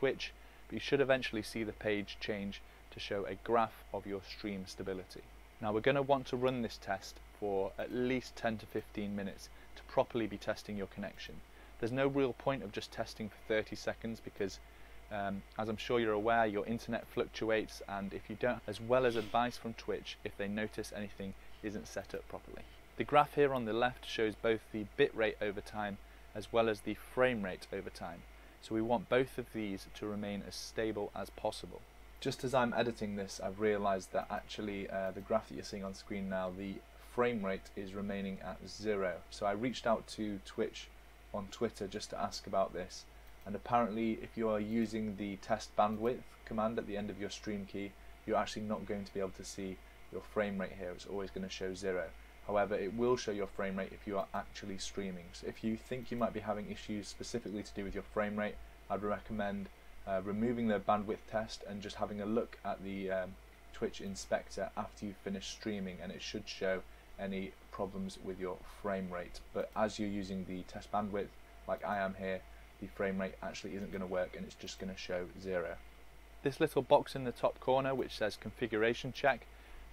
Twitch, but you should eventually see the page change to show a graph of your stream stability. Now we're going to want to run this test for at least 10 to 15 minutes to properly be testing your connection. There's no real point of just testing for 30 seconds because as I'm sure you're aware, your internet fluctuates, and if you don't, as well as advice from Twitch if they notice anything isn't set up properly. The graph here on the left shows both the bit rate over time as well as the frame rate over time. So we want both of these to remain as stable as possible. Just as I'm editing this, I've realized that actually the graph that you're seeing on screen now, the frame rate is remaining at 0. So I reached out to Twitch on Twitter just to ask about this, and apparently if you are using the test bandwidth command at the end of your stream key, you're actually not going to be able to see your frame rate here. It's always going to show 0. However, it will show your frame rate if you are actually streaming. So if you think you might be having issues specifically to do with your frame rate, I'd recommend removing the bandwidth test and just having a look at the Twitch inspector after you've finished streaming, and it should show any problems with your frame rate. But as you're using the test bandwidth, like I am here, the frame rate actually isn't going to work and it's just going to show 0. This little box in the top corner which says configuration check,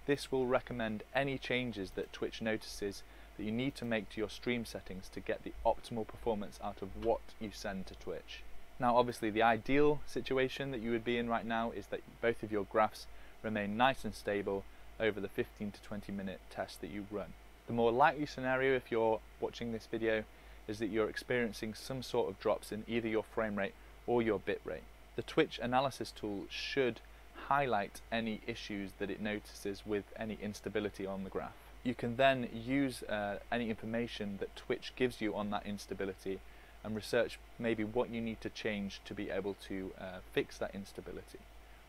this will recommend any changes that Twitch notices that you need to make to your stream settings to get the optimal performance out of what you send to Twitch. Now obviously the ideal situation that you would be in right now is that both of your graphs remain nice and stable over the 15 to 20 minute test that you run. The more likely scenario if you're watching this video is that you're experiencing some sort of drops in either your frame rate or your bit rate. The Twitch analysis tool should highlight any issues that it notices with any instability on the graph. You can then use any information that Twitch gives you on that instability and research maybe what you need to change to be able to fix that instability.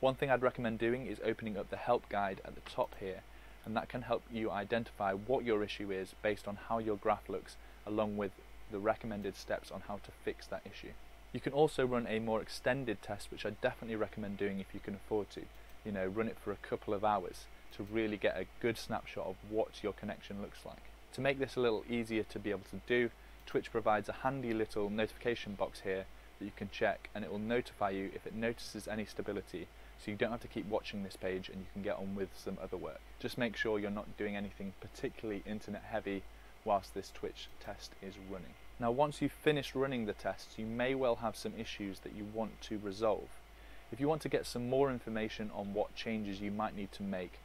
One thing I'd recommend doing is opening up the help guide at the top here, and that can help you identify what your issue is based on how your graph looks, along with the recommended steps on how to fix that issue. You can also run a more extended test, which I definitely recommend doing if you can afford to. You know, run it for a couple of hours to really get a good snapshot of what your connection looks like. To make this a little easier to be able to do, Twitch provides a handy little notification box here that you can check, and it will notify you if it notices any stability, so you don't have to keep watching this page and you can get on with some other work. Just make sure you're not doing anything particularly internet heavy whilst this Twitch test is running. Now once you've finished running the tests, you may well have some issues that you want to resolve. If you want to get some more information on what changes you might need to make,